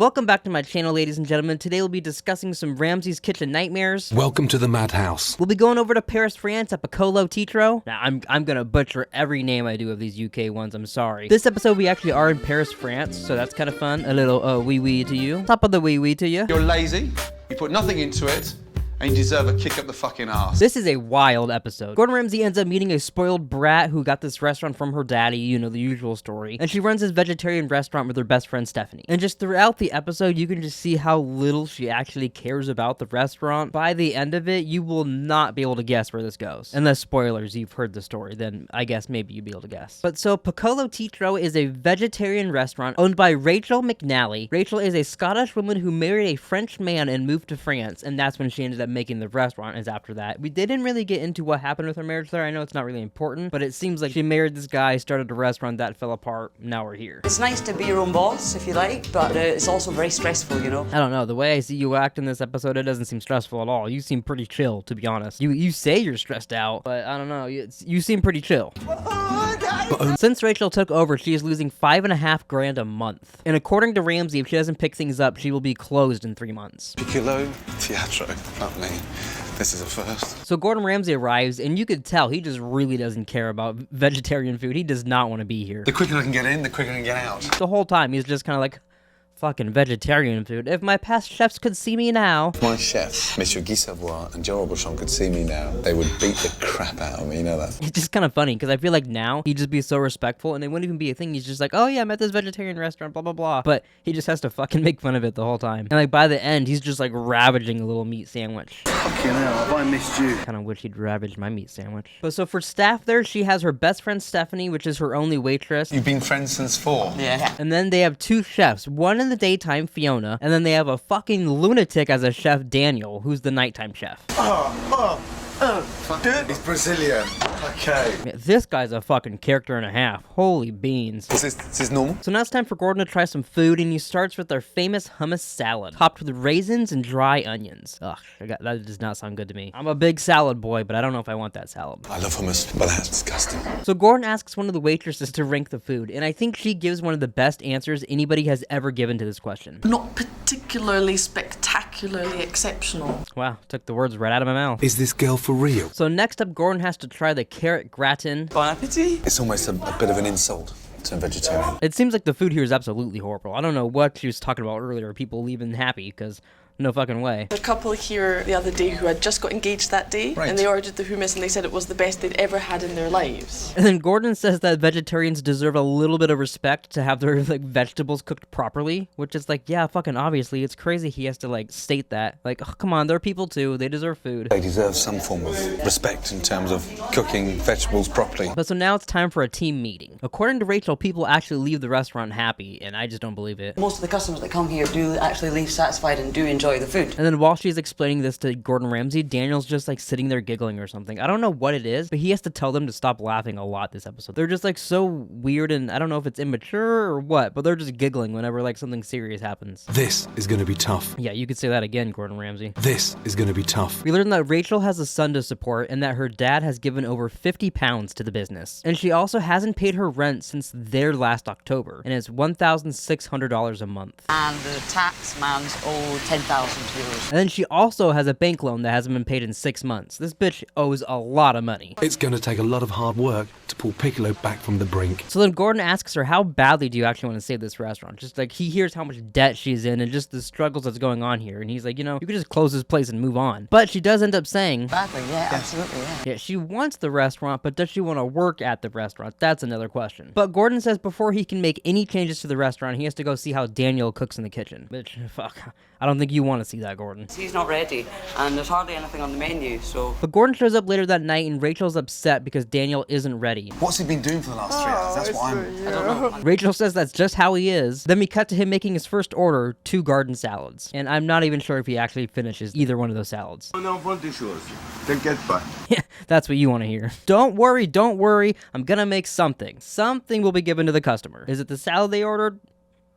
Welcome back to my channel, ladies and gentlemen. Today we'll be discussing some Ramsay's kitchen nightmares. Welcome to the madhouse. We'll be going over to Paris, France at Piccolo Teatro. Now, I'm gonna butcher every name I do of these UK ones, I'm sorry. This episode we actually are in Paris, France, so that's kind of fun. A little wee-wee to you. Top of the wee-wee to you. You're lazy, you put nothing into it, and you deserve a kick up the fucking ass. This is a wild episode. Gordon Ramsay ends up meeting a spoiled brat who got this restaurant from her daddy, you know, the usual story. And she runs this vegetarian restaurant with her best friend Stephanie. And just throughout the episode, you can just see how little she actually cares about the restaurant. By the end of it, you will not be able to guess where this goes. Unless, spoilers, you've heard the story, then I guess maybe you'd be able to guess. But so, Piccolo Teatro is a vegetarian restaurant owned by Rachel McNally. Rachel is a Scottish woman who married a French man and moved to France, and that's when she ended up making the restaurant. Is after that. They didn't really get into what happened with her marriage there. I know it's not really important, but it seems like she married this guy, started a restaurant that fell apart, now we're here. It's nice to be your own boss, if you like, but it's also very stressful, you know? I don't know, the way I see you act in this episode, it doesn't seem stressful at all. You seem pretty chill, to be honest. You say you're stressed out, but I don't know, you seem pretty chill. Since Rachel took over, she is losing $5.5 grand a month. And according to Ramsay, if she doesn't pick things up, she will be closed in 3 months. Piccolo Teatro, fuck me. This is a first. So Gordon Ramsay arrives, and you could tell he just really doesn't care about vegetarian food. He does not want to be here. The quicker I can get in, the quicker I can get out. The whole time, he's just kind of like, fucking vegetarian food. If my past chefs could see me now. My chefs, Monsieur Guy Savoy and Joe Robuchon, could see me now, they would beat the crap out of me, you know that? It's just kind of funny, because I feel like now, he'd just be so respectful, and it wouldn't even be a thing. He's just like, oh yeah, I'm at this vegetarian restaurant, blah, blah, blah. But he just has to fucking make fun of it the whole time. And like, by the end, he's just like ravaging a little meat sandwich. Fucking hell, have I missed you? Kind of wish he'd ravage my meat sandwich. But so for staff there, she has her best friend Stephanie, which is her only waitress. You've been friends since 4. Yeah. And then they have 2 chefs, one in the daytime, Fiona, and then they have a fucking lunatic as a chef, Daniel, who's the nighttime chef. He's Brazilian. Okay. Yeah, this guy's a fucking character and a half. Holy beans. Is this normal? So now it's time for Gordon to try some food, and he starts with their famous hummus salad, topped with raisins and dry onions. Ugh, that does not sound good to me. I'm a big salad boy, but I don't know if I want that salad. I love hummus, but that's disgusting. So Gordon asks one of the waitresses to rank the food, and I think she gives one of the best answers anybody has ever given to this question. Not particularly spectacularly exceptional. Wow, took the words right out of my mouth. Is this girl for real? So next up, Gordon has to try the carrot gratin. Bon appetit. It's almost a bit of an insult to a vegetarian. It seems like the food here is absolutely horrible. I don't know what she was talking about earlier, people leaving happy, because no fucking way. A couple here the other day who had just got engaged that day, Right. and they ordered the hummus and they said it was the best they'd ever had in their lives. And then Gordon says that vegetarians deserve a little bit of respect to have their like vegetables cooked properly, which is like, yeah, fucking obviously, it's crazy he has to like state that. Like, oh, come on, they're people too, they deserve food. They deserve some form of respect in terms of cooking vegetables properly. But so now it's time for a team meeting. According to Rachel, people actually leave the restaurant happy, and I just don't believe it. Most of the customers that come here do actually leave satisfied and do enjoy the food. And then while she's explaining this to Gordon Ramsay, Daniel's just like sitting there giggling or something. I don't know what it is, but he has to tell them to stop laughing a lot this episode. They're just like so weird, and I don't know if it's immature or what, but they're just giggling whenever like something serious happens. This is gonna be tough. Yeah, you could say that again, Gordon Ramsay. This is gonna be tough. We learn that Rachel has a son to support and that her dad has given over 50 pounds to the business. And she also hasn't paid her rent since their last October, and it's $1,600 a month. And the tax man's owed 10,000 euros. And then she also has a bank loan that hasn't been paid in 6 months. This bitch owes a lot of money. It's gonna take a lot of hard work to pull Piccolo back from the brink. So then Gordon asks her, how badly do you actually want to save this restaurant? Just like he hears how much debt she's in and just the struggles that's going on here. And he's like, you know, you could just close this place and move on. But she does end up saying, Badly, yeah, absolutely, yeah. yeah, she wants the restaurant, but does she want to work at the restaurant? That's another question. But Gordon says before he can make any changes to the restaurant, he has to go see how Daniel cooks in the kitchen. Which, fuck, I don't think you want to see that, Gordon. He's not ready, and there's hardly anything on the menu, so... But Gordon shows up later that night, and Rachel's upset because Daniel isn't ready. What's he been doing for the last 3 hours? That's what I'm... I don't know. Rachel says that's just how he is. Then we cut to him making his first order, 2 garden salads. And I'm not even sure if he actually finishes either one of those salads. Yeah, that's what you want to hear. Don't worry, I'm gonna make something. Something will be given to the customer. Is it the salad they ordered?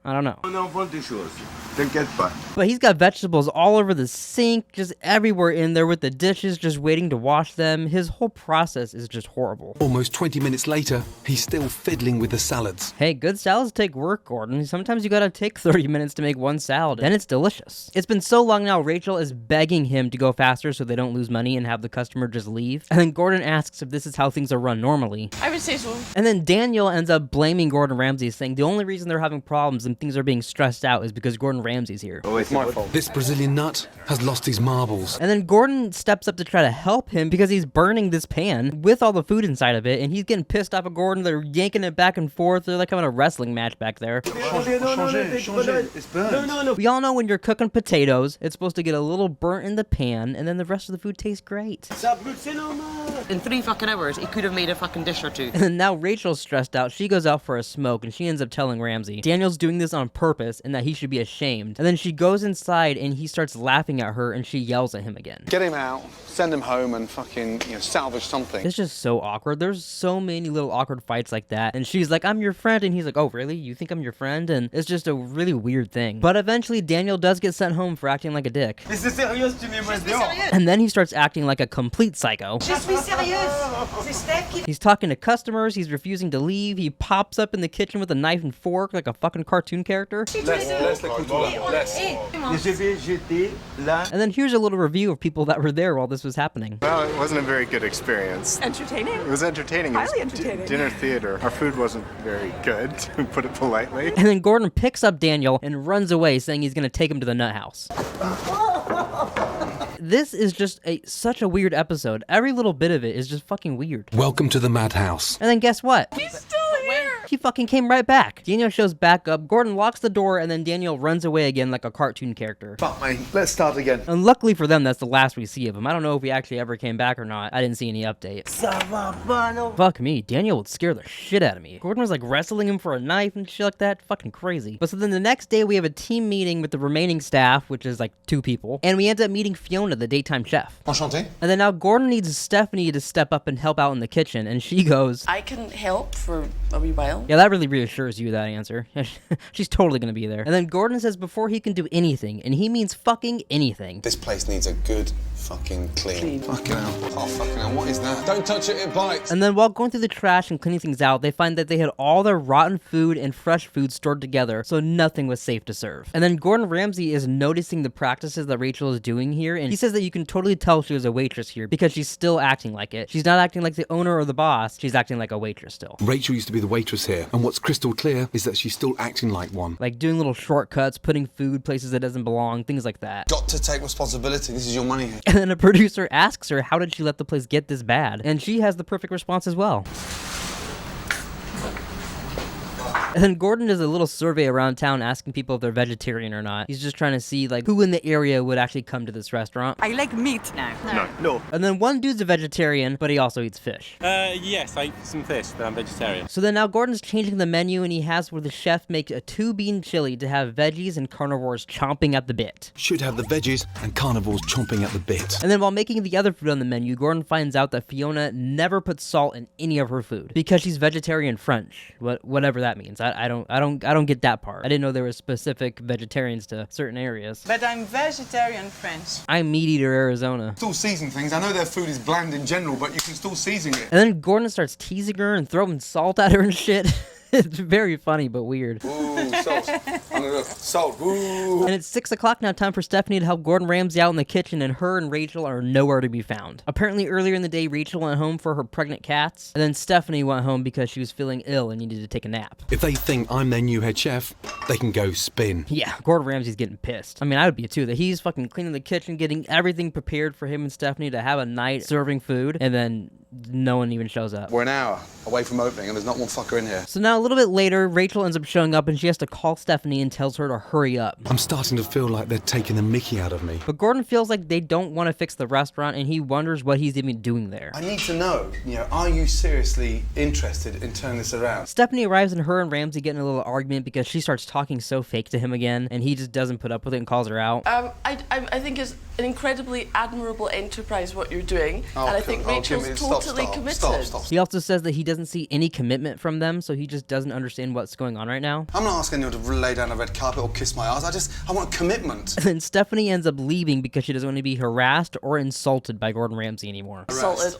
I don't know. On invente des choses. T'inquiète pas. But he's got vegetables all over the sink, just everywhere in there with the dishes, just waiting to wash them. His whole process is just horrible. Almost 20 minutes later, he's still fiddling with the salads. Hey, good salads take work, Gordon. Sometimes you gotta take 30 minutes to make one salad, and it's delicious. It's been so long now, Rachel is begging him to go faster so they don't lose money and have the customer just leave. And then Gordon asks if this is how things are run normally. I would say so. And then Daniel ends up blaming Gordon Ramsay, saying the only reason they're having problems and things are being stressed out is because Gordon Ramsay's here. Oh, it's my fault. This Brazilian nut has lost his marbles. And then Gordon steps up to try to help him because he's burning this pan with all the food inside of it, and he's getting pissed off at Gordon. They're yanking it back and forth. They're like having a wrestling match back there. We all know when you're cooking potatoes, it's supposed to get a little burnt in the pan, and then the rest of the food tastes great. In 3 fucking hours, he could have made a fucking dish or 2. And now Rachel's stressed out. She goes out for a smoke, and she ends up telling Ramsay Daniel's doing this on purpose and that he should be ashamed. And then she goes inside, and he starts laughing at her, and she yells at him again. Get him out, send him home, and fucking, salvage something. It's just so awkward. There's so many little awkward fights like that. And she's like, I'm your friend. And he's like, oh, really? You think I'm your friend? And it's just a really weird thing. But eventually, Daniel does get sent home for acting like a dick. And then he starts acting like a complete psycho. He's talking to customers. He's refusing to leave. He pops up in the kitchen with a knife and fork like a fucking cartoon character. And then here's a little review of people that were there while this was happening. Well, it wasn't a very good experience. Entertaining? It was entertaining. Highly It was entertaining. dinner theater. Our food wasn't very good, to put it politely. And then Gordon picks up Daniel and runs away, saying he's going to take him to the nut house. This is just such a weird episode. Every little bit of it is just fucking weird. Welcome to the madhouse. And then guess what? He's still here. He fucking came right back. Daniel shows back up, Gordon locks the door, and then Daniel runs away again like a cartoon character. Fuck, mate. Let's start again. And luckily for them, that's the last we see of him. I don't know if he actually ever came back or not. I didn't see any update. Fuck me, Daniel would scare the shit out of me. Gordon was like wrestling him for a knife and shit like that. Fucking crazy. But so then the next day we have a team meeting with the remaining staff, which is like 2 people. And we end up meeting Fiona, the daytime chef. Enchanté. And then now Gordon needs Stephanie to step up and help out in the kitchen. And she goes, I can help for a wee while. yeah, that really reassures you, that answer. She's totally gonna be there. And then Gordon says before he can do anything, and he means fucking anything. This place needs a good fucking clean. Fucking hell. Oh, fucking hell. What is that? Don't touch it, it bites. And then while going through the trash and cleaning things out, they find that they had all their rotten food and fresh food stored together, so nothing was safe to serve. And then Gordon Ramsay is noticing the practices that Rachel is doing here, and he says that you can totally tell she was a waitress here because she's still acting like it. She's not acting like the owner or the boss, she's acting like a waitress still. Rachel used to be the waitress here, and what's crystal clear is that she's still acting like one. Like doing little shortcuts, putting food places that doesn't belong, things like that. Got to take responsibility. This is your money here. And then a producer asks her, how did she let the place get this bad? And she has the perfect response as well. And then Gordon does a little survey around town asking people if they're vegetarian or not. He's just trying to see like who in the area would actually come to this restaurant. I like meat now. No. And then one dude's a vegetarian, but he also eats fish. Yes, I eat some fish, but I'm vegetarian. So then now Gordon's changing the menu, and he has where the chef makes a 2-bean chili to have veggies and carnivores chomping at the bit. Should have the veggies and carnivores chomping at the bit. And then while making the other food on the menu, Gordon finds out that Fiona never puts salt in any of her food because she's vegetarian French, whatever that means. I don't get that part. I didn't know there were specific vegetarians to certain areas. But I'm vegetarian French. I'm meat eater Arizona. Still season things. I know their food is bland in general, but you can still season it. And then Gordon starts teasing her and throwing salt at her and shit. It's very funny, but weird. Ooh, salt. I'm gonna go salt. Ooh. And it's 6 o'clock now, time for Stephanie to help Gordon Ramsay out in the kitchen, and her and Rachel are nowhere to be found. Apparently earlier in the day, Rachel went home for her pregnant cats, and then Stephanie went home because she was feeling ill and needed to take a nap. If they think I'm their new head chef, they can go spin. Yeah, Gordon Ramsay's getting pissed. I mean, I would be too, that he's fucking cleaning the kitchen, getting everything prepared for him and Stephanie to have a night serving food, and then no one even shows up. We're an hour away from opening, and there's not one fucker in here. So now a little bit later, Rachel ends up showing up, and she has to call Stephanie and tells her to hurry up. I'm starting to feel like they're taking the mickey out of me. But Gordon feels like they don't want to fix the restaurant, and he wonders what he's even doing there. I need to know, are you seriously interested in turning this around? Stephanie arrives, and her and Ramsay get in a little argument because she starts talking so fake to him again, and he just doesn't put up with it and calls her out. I think it's an incredibly admirable enterprise what you're doing, Oh, and I think Jimmy, Rachel's stop totally committed. Stop. He also says that he doesn't see any commitment from them, so he just doesn't understand what's going on right now. I'm not asking you to lay down a red carpet or kiss my ass. I want commitment. And then Stephanie ends up leaving because she doesn't want to be harassed or insulted by Gordon Ramsay anymore. Assaulted.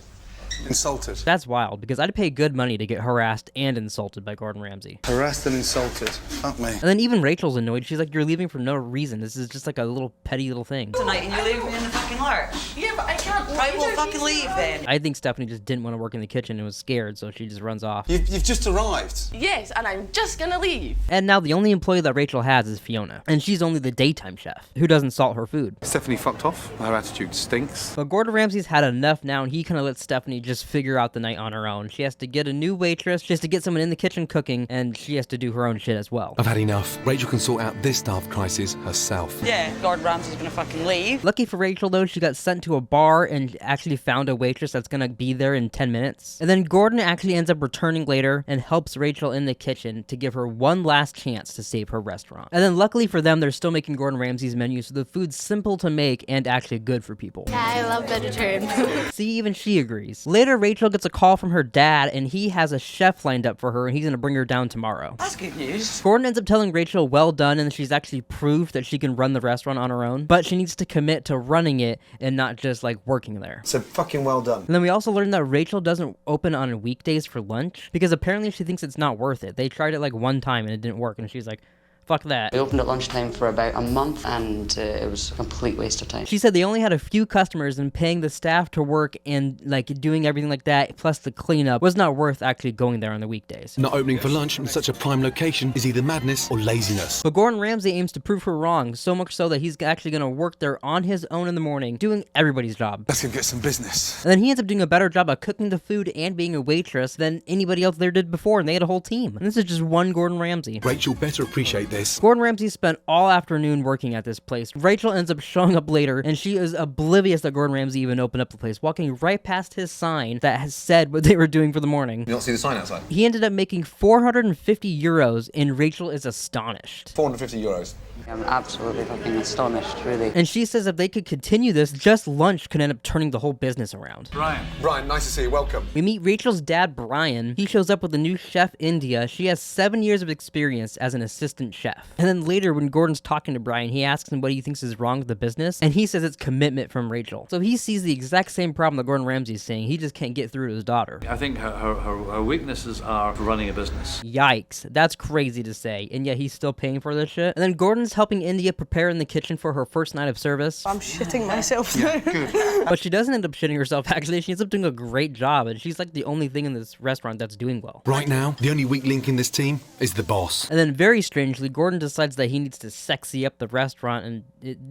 Insulted. That's wild, because I'd pay good money to get harassed and insulted by Gordon Ramsay. Harassed and insulted. Fuck me. And then even Rachel's annoyed. She's like, you're leaving for no reason. This is just like a little petty little thing. Tonight and you leave me in the fucking lurch. Yeah, but I can't. Right, we'll fucking leave then. I think Stephanie just didn't want to work in the kitchen and was scared, so she just runs off. You've just arrived. Yes, and I'm just gonna leave. And now the only employee that Rachel has is Fiona. And she's only the daytime chef, who doesn't salt her food. Stephanie fucked off. Her attitude stinks. But Gordon Ramsay's had enough now, and he kind of lets Stephanie just figure out the night on her own. She has to get a new waitress, she has to get someone in the kitchen cooking, and she has to do her own shit as well. I've had enough. Rachel can sort out this staff crisis herself. Yeah, Gordon Ramsay's gonna fucking leave. Lucky for Rachel, though, she got sent to a bar and actually found a waitress that's gonna be there in 10 minutes. And then Gordon actually ends up returning later and helps Rachel in the kitchen to give her one last chance to save her restaurant. And then luckily for them, they're still making Gordon Ramsay's menu, so the food's simple to make and actually good for people. Yeah, I love vegetarian food. See, even she agrees. Later, Rachel gets a call from her dad, and he has a chef lined up for her, and he's gonna bring her down tomorrow. That's good news. Gordon ends up telling Rachel well done, and she's actually proved that she can run the restaurant on her own, but she needs to commit to running it and not just like working there. So fucking well done. And then we also learned that Rachel doesn't open on weekdays for lunch because apparently she thinks it's not worth it. They tried it like one time and it didn't work, and she's like, fuck that. We opened at lunchtime for about a month, and it was a complete waste of time. She said they only had a few customers, and paying the staff to work and like doing everything like that, plus the cleanup, was not worth actually going there on the weekdays. Not opening for lunch in such a prime location is either madness or laziness. But Gordon Ramsay aims to prove her wrong, so much so that he's actually going to work there on his own in the morning, doing everybody's job. Let's go get some business. And then he ends up doing a better job of cooking the food and being a waitress than anybody else there did before, and they had a whole team. And this is just one Gordon Ramsay. Rachel better appreciate this. Gordon Ramsay spent all afternoon working at this place. Rachel ends up showing up later, and she is oblivious that Gordon Ramsay even opened up the place, walking right past his sign that has said what they were doing for the morning. You not see the sign outside? He ended up making 450 euros, and Rachel is astonished. 450 euros. I'm absolutely fucking astonished, really. And she says if they could continue this, just lunch could end up turning the whole business around. Brian, nice to see you. Welcome. We meet Rachel's dad, Brian. He shows up with a new chef, India. She has 7 years of experience as an assistant chef. And then later, when Gordon's talking to Brian, he asks him what he thinks is wrong with the business, and he says it's commitment from Rachel. So he sees the exact same problem that Gordon Ramsay is saying. He just can't get through to his daughter. I think her weaknesses are running a business. Yikes. That's crazy to say, and yet he's still paying for this shit. And then Gordon's helping India prepare in the kitchen for her first night of service. I'm shitting myself now. But she doesn't end up shitting herself, actually. She ends up doing a great job, and she's like the only thing in this restaurant that's doing well. Right now, the only weak link in this team is the boss. And then very strangely, Gordon decides that he needs to sexy up the restaurant, and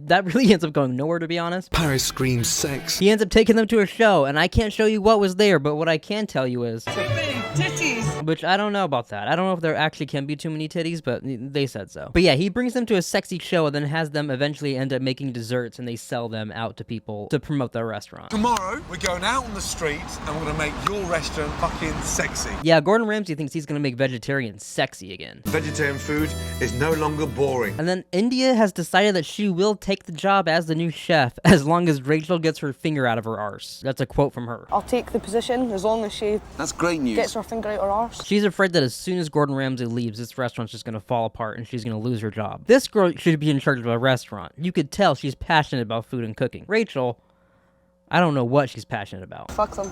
that really ends up going nowhere, to be honest. Paris screams sex. He ends up taking them to a show, and I can't show you what was there, but what I can tell you is... Too many titties. Which I don't know about that. I don't know if there actually can be too many titties, but they said so. But yeah, he brings them to a sexy show and then has them eventually end up making desserts, and they sell them out to people to promote their restaurant. Tomorrow, we're going out on the street and we're going to make your restaurant fucking sexy. Yeah, Gordon Ramsay thinks he's going to make vegetarian sexy again. Vegetarian food is no longer boring. And then India has decided that she will take the job as the new chef as long as Rachel gets her finger out of her arse. That's a quote from her. I'll take the position as long as she That's great news. gets her finger out her arse. She's afraid that as soon as Gordon Ramsay leaves, this restaurant's just going to fall apart and she's going to lose her job. This girl should be in charge of a restaurant. You could tell she's passionate about food and cooking. Rachel, I don't know what she's passionate about. Fuck them.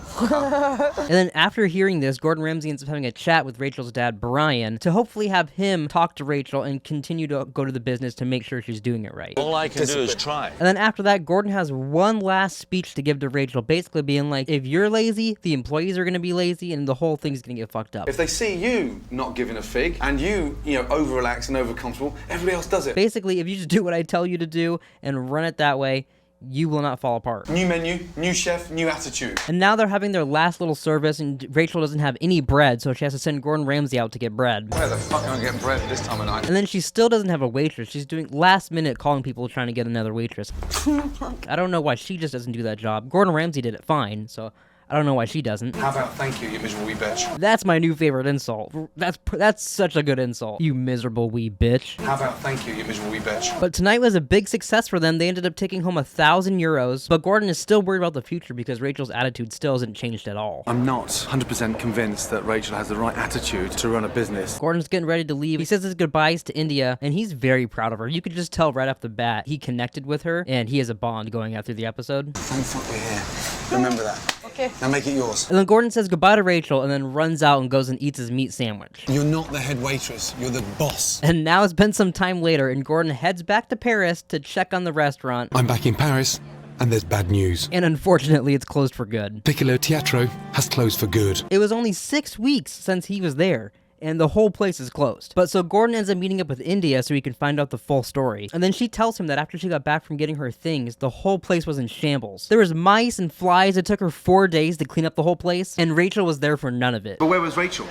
And then after hearing this, Gordon Ramsay ends up having a chat with Rachel's dad, Brian, to hopefully have him talk to Rachel and continue to go to the business to make sure she's doing it right. All I can do is try. And then after that, Gordon has one last speech to give to Rachel, basically being like, if you're lazy, the employees are going to be lazy, and the whole thing's going to get fucked up. If they see you not giving a fig and you over relaxed and over comfortable, everybody else does it. Basically, if you just do what I tell you to do and run it that way, you will not fall apart. New menu, new chef, new attitude. And now they're having their last little service, and Rachel doesn't have any bread, so she has to send Gordon Ramsay out to get bread. Where the fuck am I getting bread this time of night? And then she still doesn't have a waitress. She's doing last minute calling people trying to get another waitress. I don't know why she just doesn't do that job. Gordon Ramsay did it fine, so I don't know why she doesn't. How about thank you, you miserable wee bitch? That's my new favorite insult. That's such a good insult. You miserable wee bitch. How about thank you, you miserable wee bitch? But tonight was a big success for them. They ended up taking home €1,000, but Gordon is still worried about the future because Rachel's attitude still hasn't changed at all. I'm not 100% convinced that Rachel has the right attitude to run a business. Gordon's getting ready to leave. He says his goodbyes to India, and he's very proud of her. You could just tell right off the bat he connected with her, and he has a bond going out through the episode. Thank fuck we're here. Remember that. Okay. Now make it yours. And then Gordon says goodbye to Rachel and then runs out and goes and eats his meat sandwich. You're not the head waitress, you're the boss. And now it's been some time later, and Gordon heads back to Paris to check on the restaurant. I'm back in Paris, and there's bad news. And unfortunately, it's closed for good. Piccolo Teatro has closed for good. It was only 6 weeks since he was there, and the whole place is closed. But so Gordon ends up meeting up with India so he can find out the full story. And then she tells him that after she got back from getting her things, the whole place was in shambles. There was mice and flies. It took her 4 days to clean up the whole place, and Rachel was there for none of it. But where was Rachel?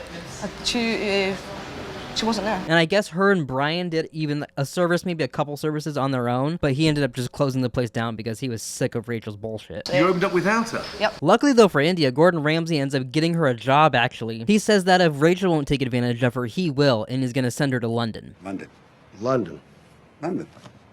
She wasn't there. And I guess her and Brian did even a service, maybe a couple services on their own, but he ended up just closing the place down because he was sick of Rachel's bullshit. You opened up without her? Yep. Luckily though for India, Gordon Ramsay ends up getting her a job actually. He says that if Rachel won't take advantage of her, he will, and is gonna send her to London. London. London.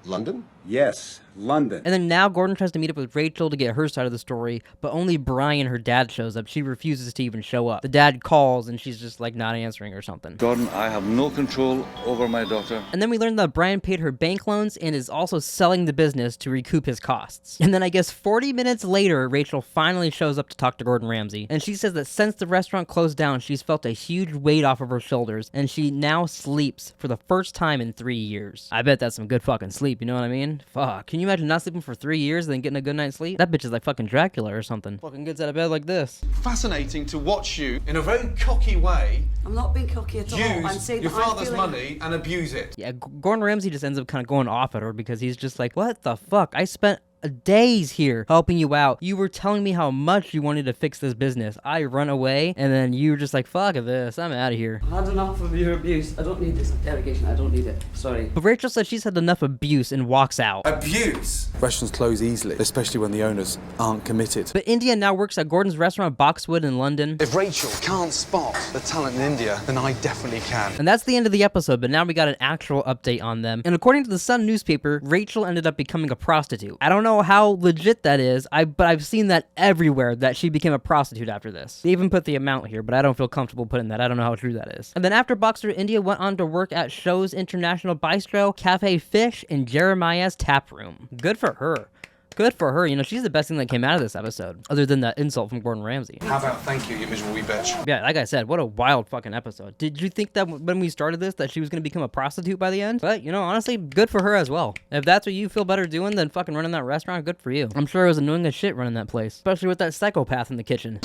London? Yes, London. And then now Gordon tries to meet up with Rachel to get her side of the story, but only Brian, her dad, shows up. She refuses to even show up. The dad calls and she's just like not answering or something. Gordon, I have no control over my daughter. And then we learn that Brian paid her bank loans and is also selling the business to recoup his costs. And then I guess 40 minutes later, Rachel finally shows up to talk to Gordon Ramsay. And she says that since the restaurant closed down, she's felt a huge weight off of her shoulders, and she now sleeps for the first time in 3 years. I bet that's some good fucking sleep, you know what I mean? Fuck. Can you imagine not sleeping for 3 years and then getting a good night's sleep? That bitch is like fucking Dracula or something. Fucking gets out of bed like this. Fascinating to watch you, in a very cocky way, I'm not being cocky at all. I'm use saying your that I'm father's feeling- money and abuse it. Yeah, Gordon Ramsay just ends up kind of going off at her because he's just like, what the fuck? I spent days here helping you out. You were telling me how much you wanted to fix this business. I run away, and then you were just like, fuck this, I'm out of here. I've had enough of your abuse. I don't need this interrogation. I don't need it. Sorry. But Rachel says she's had enough abuse and walks out. Abuse? Restaurants close easily, especially when the owners aren't committed. But India now works at Gordon's restaurant Boxwood in London. If Rachel can't spot the talent in India, then I definitely can. And that's the end of the episode, but now we got an actual update on them. And according to the Sun newspaper, Rachel ended up becoming a prostitute. I don't know how legit that is, but I've seen that everywhere, that she became a prostitute after this. They even put the amount here, but I don't feel comfortable putting that. I don't know how true that is. And then after Boxer, India went on to work at Show's International Bistro, Cafe Fish, and Jeremiah's Tap Room. Good for her. Good for her. You know, she's the best thing that came out of this episode, other than that insult from Gordon Ramsay. How about thank you, you miserable wee bitch? Yeah, like I said, what a wild fucking episode. Did you think that when we started this, that she was going to become a prostitute by the end? But, you know, honestly, good for her as well. If that's what you feel better doing than fucking running that restaurant, good for you. I'm sure it was annoying as shit running that place, especially with that psychopath in the kitchen.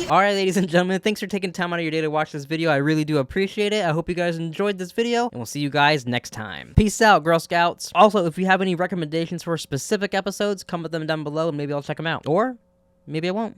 Alright, ladies and gentlemen, thanks for taking time out of your day to watch this video. I really do appreciate it. I hope you guys enjoyed this video, and we'll see you guys next time. Peace out, Girl Scouts. Also, if you have any recommendations for specific episodes, comment them down below and maybe I'll check them out. Or maybe I won't.